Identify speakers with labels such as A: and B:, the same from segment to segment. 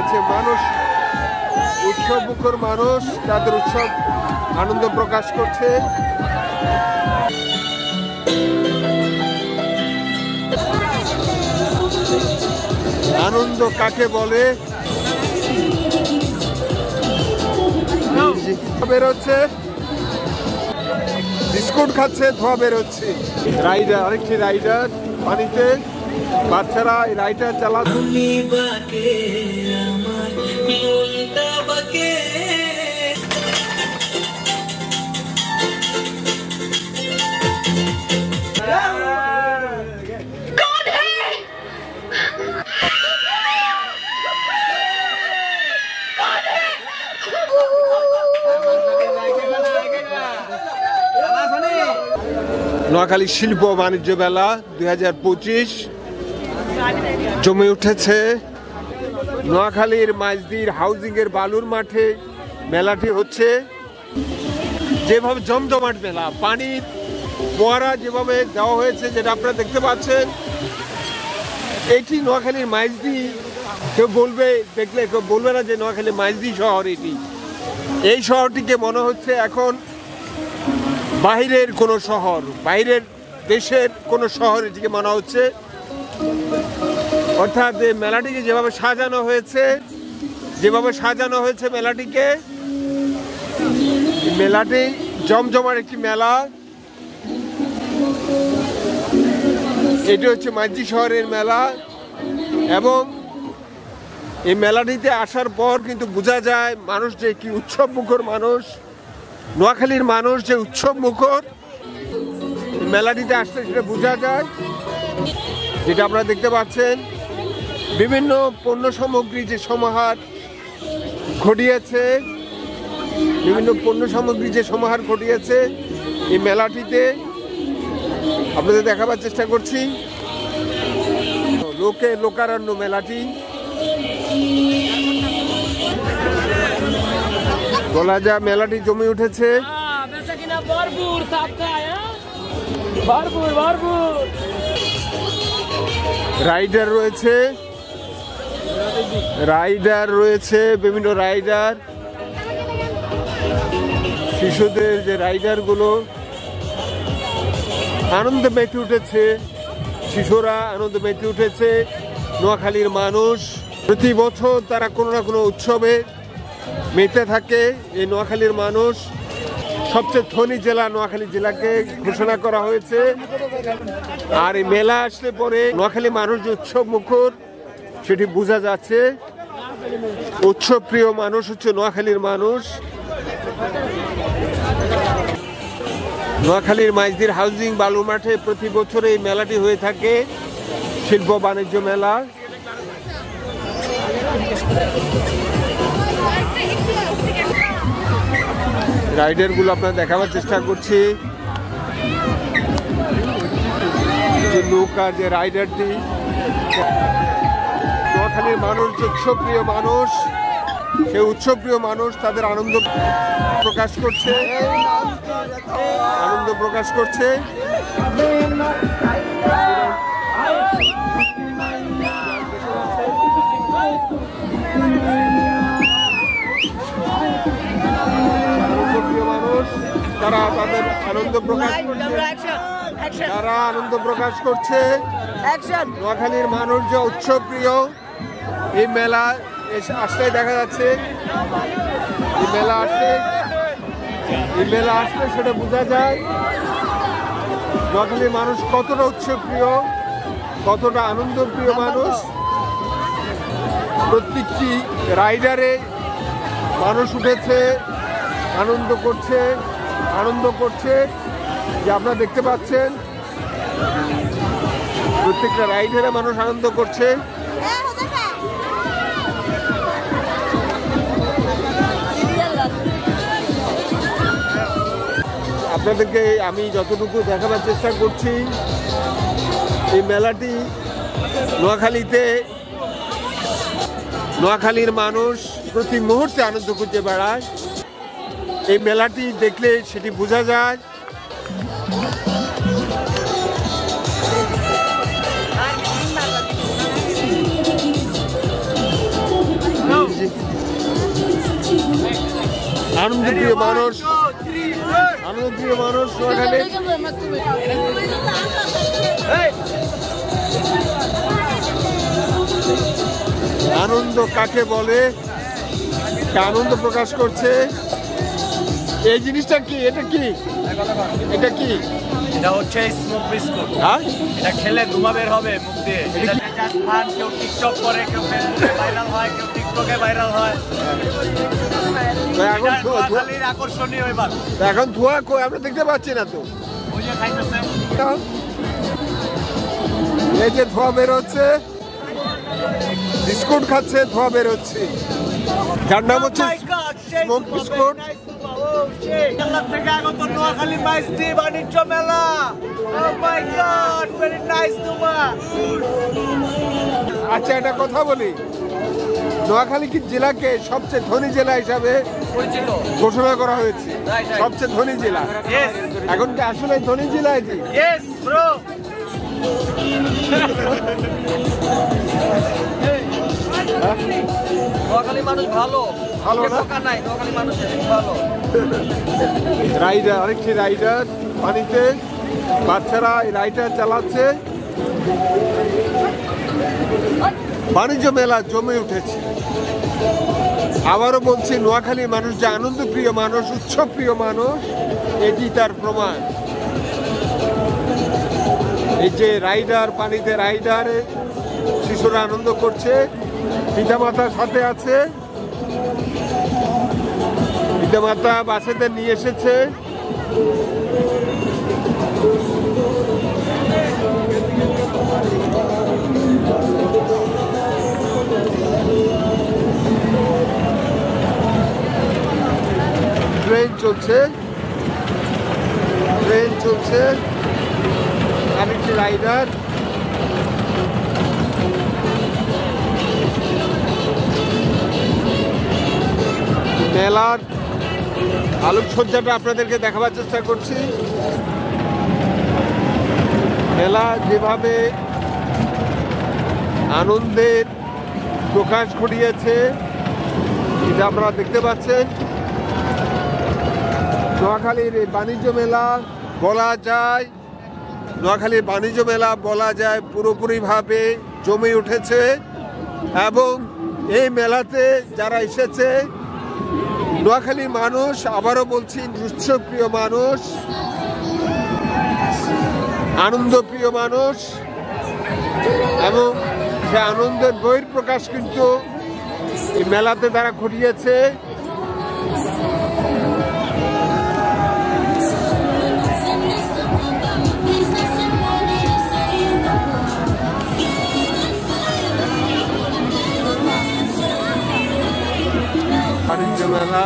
A: পাচ্ছে মানুষ উৎসব মুখর মানুষ তাদের উৎসব আনন্দ প্রকাশ করছে। আনন্দ কাকে বলে বেরোচ্ছে, বিস্কুট খাচ্ছে, ধোয়া বেরোচ্ছে। রাইডার, আরেকটি রাইডার পানিতে, বাচ্চারা এই রাইডার চালাচ্ছে। নোয়াখালী শিল্প বাণিজ্য মেলা 2025 জমে উঠেছে। নোয়াখালীর মাইজদির হাউজিং এর বালুর মাঠে মেলাটি হচ্ছে। যেভাবে জমজমাট মেলা, পানির ফোয়ারা যেভাবে দেওয়া হয়েছে, যেটা আপনারা দেখতে পাচ্ছেন, এটি নোয়াখালীর মাইজদি। কেউ বলবে, দেখলে কেউ বলবে না যে নোয়াখালী মাইজদি শহর। এটি, এই শহরটিকে মনে হচ্ছে এখন বাইরের কোনো শহর, বাইরের দেশের কোনো শহর এটিকে মনে হচ্ছে। অর্থাৎ মেলাটিকে যেভাবে সাজানো হয়েছে, মেলাটিকে, মেলাটি জমজমার একটি মেলা। এটি হচ্ছে মাইজদি শহরের মেলা এবং এই মেলাটিতে আসার পর কিন্তু বোঝা যায় মানুষ যে কি উৎসব মুখর মানুষ। নোয়াখালীর মানুষ যে উৎসব মুখর, মেলাটিতে আসতে সেটা বোঝা যায়। যেটা আপনারা দেখতে পাচ্ছেন, বিভিন্ন পণ্য সামগ্রী যে সমাহার ঘটিয়েছে, এই মেলাটিতে আপনাদের দেখাবার চেষ্টা করছি। লোকারণ্য মেলাটি বলা যায়, মেলাটি জমে উঠেছে। রাইডার রয়েছে, বিভিন্ন রাইডার, শিশুদের যে রাইডার গুলো আনন্দে মেতে উঠেছে, শিশুরা আনন্দে মেতে উঠেছে। নোয়াখালীর মানুষ প্রতি বছর তারা কোনো না কোনো উৎসবে মেতে থাকে। এই নোয়াখালীর মানুষ, সবচেয়ে ধনী জেলা নোয়াখালী জেলাকে ঘোষণা করা হয়েছে। আর এই মেলা আসলে পরে নোয়াখালী মানুষ যে উৎসব মুখর সেটি বোঝা যাচ্ছে। উৎসব প্রিয় মানুষ হচ্ছে নোয়াখালীর মানুষ। নোয়াখালীর মাইজদির হাউজিং বালু মাঠে প্রতি বছর এই মেলাটি হয়ে থাকে, শিল্প বাণিজ্য মেলা। রাইডার গুলো আপনার দেখাবার চেষ্টা করছি। নৌকা যে রাইডারটি, নোয়াখালীর মানুষ যে উৎসবপ্রিয় মানুষ, সেই উৎসবপ্রিয় মানুষ তাদের আনন্দ প্রকাশ করছে। তারা তাদের আনন্দ প্রকাশ করছে। নোয়াখালীর মানুষ যে উৎসব প্রিয়, এই মেলা আসলে দেখা যাচ্ছে। এই মেলা আসলে সেটা বোঝা যায় নোয়াখালীর মানুষ কতটা উৎসব প্রিয়, কতটা আনন্দ প্রিয় মানুষ। প্রত্যেকটি রাইডারে মানুষ উঠেছে, আনন্দ করছে। যে আপনারা দেখতে পাচ্ছেন, প্রত্যেকটা রাইডারে মানুষ আনন্দ করছে। আপনাদেরকে আমি যতটুকু দেখাবার চেষ্টা করছি, এই মেলাটি নোয়াখালীর মানুষ প্রতি মুহূর্তে আনন্দ খুঁজে বেড়ায়। এই মেলাটি দেখলে সেটি বোঝা যায়। যে আনন্দপ্রিয় মানুষ, আনন্দপ্রিয় মানুষ নোয়াখালী। আনন্দ কাকে বলে, আনন্দ প্রকাশ করছে। এই জিনিসটা কি? এটা কি? এটা কি?
B: এটা হচ্ছে স্মোক বিস্কুট। এটা খেলে ধোঁয়া বের হবে মুখ দিয়ে। কেউ টিকটক করে, কেউ ভাইরাল হয়, কেউ টিকটকে ভাইরাল হয়। আকর্ষণীয় এবার।
A: এখন ধোঁয়া কই আমরা দেখতে পাচ্ছি না তো।
B: ওই যে খাইতেছে,
A: এই যে ধোঁয়া বের হচ্ছে, বিস্কুট খাচ্ছে, ধোঁয়া বের হচ্ছে। যার নাম হচ্ছে স্মোক বিস্কুট।
B: থেকে আগত নোয়াখালী মাইজদি বাণিজ্য মেলা। Oh my God, very nice ধোঁয়া।
A: আচ্ছা একটা কথা বলি, নোয়াখালী কি জেলাকে সবচেয়ে ধনী জেলা হিসাবে ঘোষণা করা হয়েছে, সবচেয়ে ধনী জেলা। এখন কি আসলে ধনী জেলা এটি?
B: Yes bro। নোয়াখালী মানুষ ভালো,
A: ভালো না?
B: নাই, নোয়াখালী মানুষ ভালো।
A: রাইডার, আরেকটি রাইডার পানিতে, বাচ্চারা এই রাইডার চালাচ্ছে। বাণিজ্য মেলা জমে উঠেছে। আবারও বলছি, নোয়াখালীর মানুষ যে আনন্দপ্রিয় মানুষ, উৎসবপ্রিয় মানুষ, এটি তার প্রমাণ। এই যে রাইডার, পানিতে রাইডারে শিশুরা আনন্দ করছে, পিতামাতার সাথে আছে, পিতামাতা বাচ্চাদের নিয়ে এসেছে। ট্রেন চলছে, ট্রেন চলছে, আরেকটি রাইডার। মেলার আলোকসজ্জাটা আপনাদেরকে দেখাবার চেষ্টা করছি। মেলা যেভাবে আনন্দের প্রকাশ ঘটিয়েছে এটা আপনারা দেখতে পাচ্ছেন। নোয়াখালীর বাণিজ্য মেলা বলা যায়, নোয়াখালীর বাণিজ্য মেলা বলা যায় পুরোপুরিভাবে জমে উঠেছে। এবং এই মেলাতে যারা এসেছে, নোয়াখালীর মানুষ, আবারও বলছি, উৎসবপ্রিয় মানুষ, আনন্দপ্রিয় মানুষ, এবং সে আনন্দের বহিঃপ্রকাশ কিন্তু এই মেলাতে তারা ঘটিয়েছে। বাণিজ্য মেলা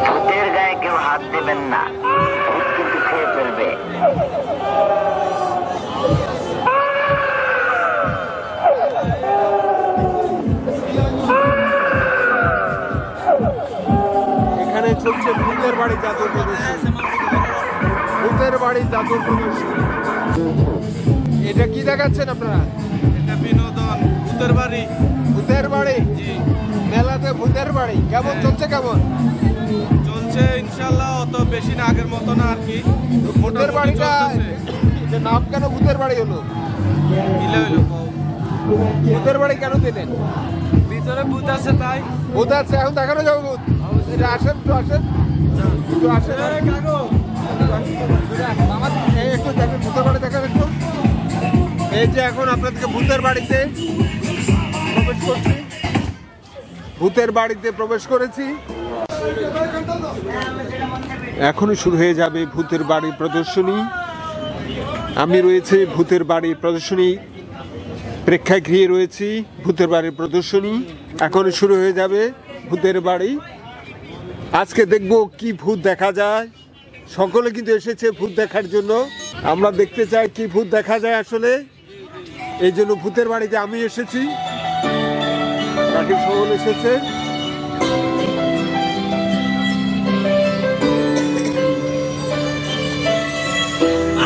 C: ভূতের গায়ে কেউ হাত দেবেন না, ভূত কিন্তু খেয়ে ফেলবে।
A: এখানে চলছে ভূতের বাড়ি জাদুর প্রদর্শনী, ভূতের বাড়ি জাদুর প্রদর্শনী। এটা কি দেখাচ্ছেন আপনারা?
B: এটা বিনোদন, ভূতের বাড়ি।
A: ভূতের বাড়ি? মেলাতে ভূতের বাড়ি কেমন চলছে? কেমন
B: চলছে? ইনশাল্লাহ অত বেশি না, আগের মতো না আর কি।
A: ভূতের বাড়িটা নাম কেন ভূতের বাড়ি হলো? ভূতের বাড়ি কেন দিলেন?
B: ভিতরে ভূত আছে তাই।
A: ভূত আছে, এখন দেখানো যাবে ভূত। আসেন তো, আসেন একটু, আসেন একটু দেখেন, ভূতের বাড়ি দেখেন একটু। এই যে এখন আপনাদেরকে ভূতের বাড়িতে প্রবেশ করছি, ভূতের বাড়িতে প্রবেশ করেছি। এখনই শুরু হয়ে যাবে ভূতের বাড়ির প্রদর্শনী। আমি রয়েছে ভূতের বাড়ির প্রদর্শনী প্রেক্ষাগৃহে রয়েছি। ভূতের বাড়ির প্রদর্শনী এখনই শুরু হয়ে যাবে। ভূতের বাড়ি আজকে দেখব কি ভূত দেখা যায়। সকলে কিন্তু এসেছে ভূত দেখার জন্য। আমরা দেখতে চাই কি ভূত দেখা যায় আসলে। এই জন্য ভূতের বাড়িতে আমি এসেছি, বাকি সকল এসেছে।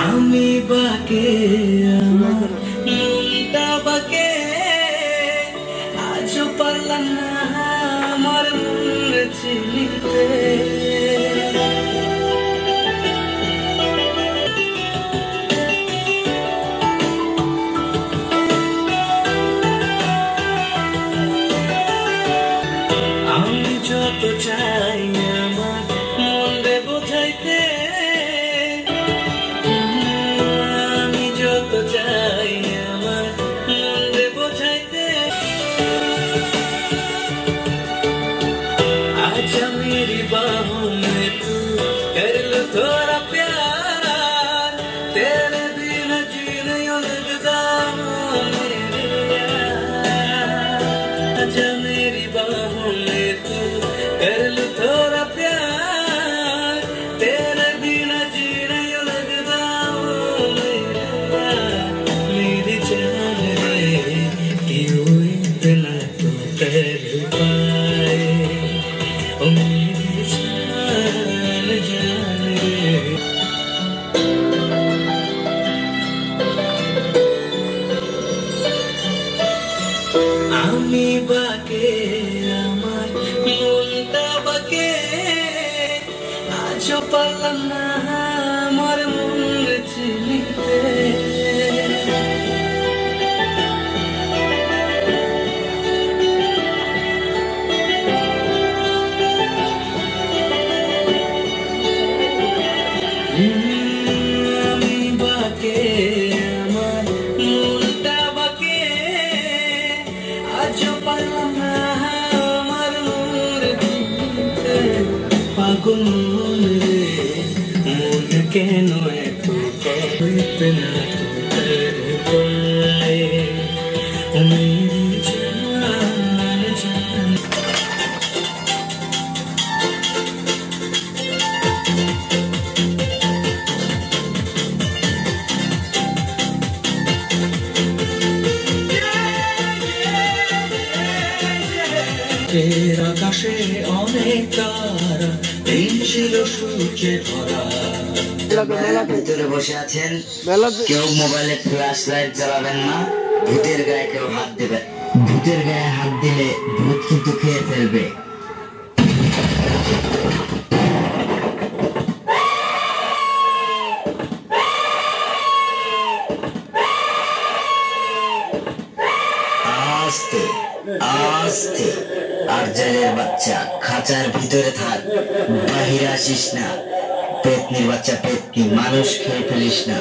D: আমি বাকে মনটা বাকে আজ পারলাম না আমার মন চিনিতে। আমি যত চাই আমার মনে বোঝাইতে, আমি যত চাই আমার মনে বোঝাইতে, আজ मेरी बाहों में तू कर लो थोड़ा प्यार, तेरे बिना जी नहीं लगता मेरे यार। आज मेरी बाहों में तू कर लो थोड़ा प्यार, तेरे बिना जी नहीं लगता मेरे यार। मेरी जान रे क्यों इतना तो कर पाए, ओ मेरी जान जान रे। আমি বাকে আমার মনটা বাকে আজ পারলাম না আমার মন চিনিতে। আমি বাকে আমার মনটা বাকে আজ পারলাম না আমার মন চিনিতে। পাগল মন রে মন কেন এত করতে না তোর পায়ে, ও মেরি জান জান। রাতের আকাশে অনেক তারা, দিন ছিল সূর্যে ভরা।
C: ভিতরে বসে আছেন, কেউ মোবাইলে ফ্ল্যাশ লাইট জ্বালাবেন না, ভূতের গায়ে কেউ হাত দেবেন। ভূতের গায়ে হাত দিলে ভূত কিন্তু খেয়ে ফেলবে। আস্তে আস্তে, আর জেলের বাচ্চা খাঁচার ভিতরে থাক, বাহিরে আসিস না। পেতনির বাচ্চা পেতনি, মানুষ খেয়ে ফেলিস না।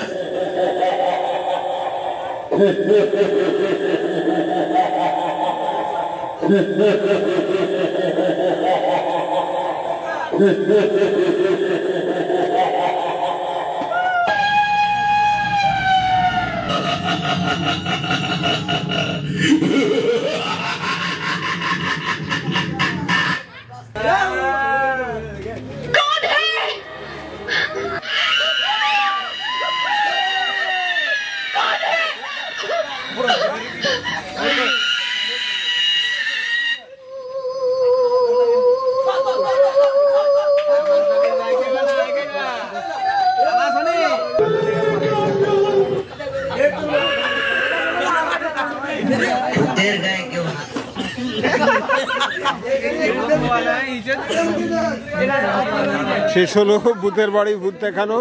A: শেষ হলো ভূতের বাড়ি ভূত দেখানো।